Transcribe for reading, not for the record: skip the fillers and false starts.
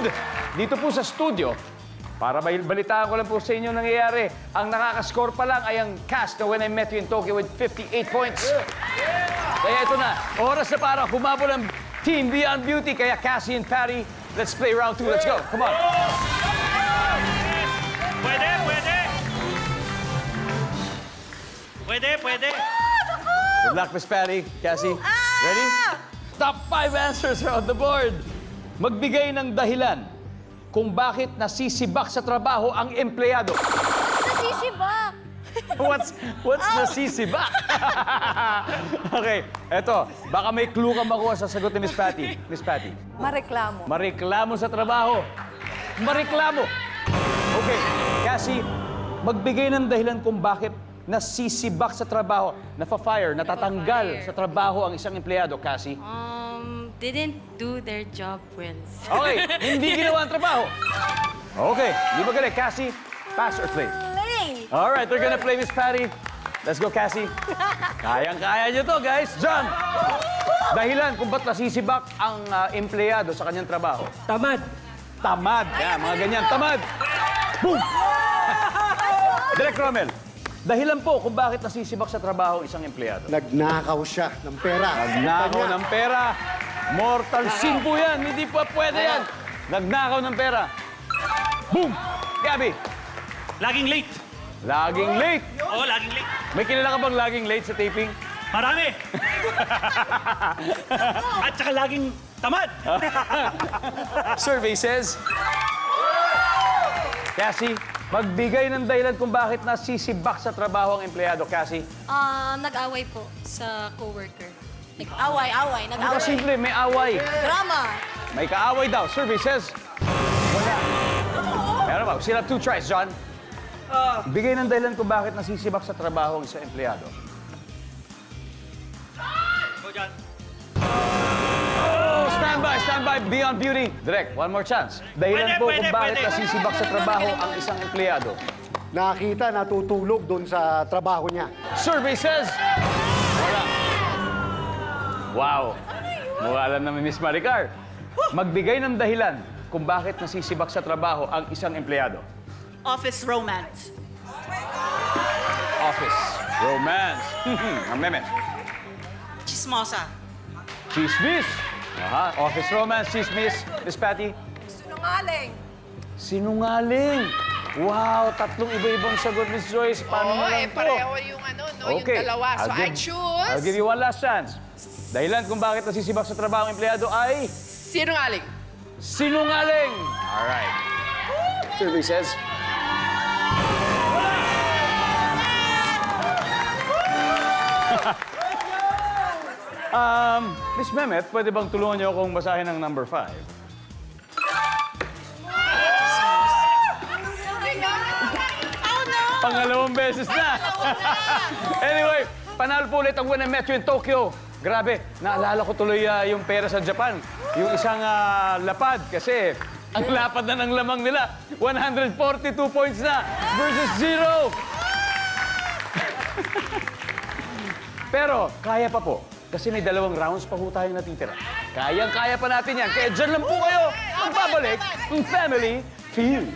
And dito po sa studio, para balitaan ko lang po sa inyo nangyayari, ang nakakascore pa lang ay ang cast na When I Met You in Tokyo with 58 points. Kaya ito na, oras na para humabol ang Team Beyond Beauty. Kaya Cassie and Patty, let's play round 2. Let's go. Come on. Pwede, pwede. Pwede, pwede. Good luck, Miss Patty. Cassie, ready? Top 5 answers are on the board. Magbigay ng dahilan kung bakit nasisibak sa trabaho ang empleyado. Nasisibak. What's nasisibak? Okay, eto. Baka may clue ka makuha sa sagot ni Miss Patty. Miss Patty. Mareklamo. Mareklamo sa trabaho. Mareklamo. Okay, Cassie, magbigay ng dahilan kung bakit nasisibak sa trabaho, nafa-fire, natatanggal sa trabaho ang isang empleyado, Cassie. Didn't do their job well. Okay, hindi ginawa ang trabaho. Okay, di ba galing? Cassie, pass or play? Play. All right, we're gonna play Miss Patty. Let's go, Cassie. Kayang-kaya nyo to, guys. John, dahilan kung ba't nasisibak ang empleyado sa kanyang trabaho. Tamad. Tamad. Yan, mga ganyan. Tamad. Boom! Direk Romel, dahilan po kung bakit nasisibak sa trabaho ang isang empleyado. Nagnakaw siya ng pera. Nagnakaw ng pera. Mortal sin po yan. Hindi po pwede yan. Nagnakaw ng pera. Boom! Gabi, Laging late. laging late. Oo, laging late. May kilala ka bang laging late sa taping? Marami. At saka laging tamad. Survey says... Cassie, magbigay ng dahilan kung bakit nasisibak sa trabaho ang empleyado, Cassie. Nag-away po sa coworker. Away. Ano ka simple, may away. Drama. May kaaway daw. Survey says... Wala. Meron ba? Still have 2 tries, John. Bigay ng dahilan kung bakit nasisibak sa trabaho ang isang empleyado. Go, John. Oh, stand by, Beyond Beauty. Direk, one more chance. Dahilan Pwede, po pwede, kung bakit pwede. nasisibak sa trabaho ang isang empleyado. Nakita, natutulog doon sa trabaho niya. Survey says... Wala. Wow. Mukha lang naman, Miss Maricar. Magbigay ng dahilan kung bakit nasisibak sa trabaho ang isang empleyado. Office romance. Office. Romance. Ang meme. Chismosa. Chismis. Aha. Office romance, chismis. Miss Patty. Sinungaling. Sinungaling. Wow, 3 iba-ibang sagot, Miss Joyce. Paano mo lang to? pareho yung ano, no? Okay. Yung dalawa. So, I choose... I'll give you one last chance. Dahilan kung bakit nasisibak sa trabaho ang empleyado ay... Sinungaling. Sinungaling! Alright. Survey says... Miss Mehmet, pwede bang tulungan niyo akong basahin ang number 5? Pangalawang beses na. Anyway, panalo po ulit ang When I Met You in Tokyo. Grabe, naalala ko tuloy yung pera sa Japan. Yung isang lapad kasi ang lapad na ng lamang nila. 142 points na versus 0. Pero kaya pa po. Kasi may 2 rounds pa po tayong natitira. Kayang-kaya pa natin yan. Kaya dyan lang po kayo. Magbabalik ang Family Feud.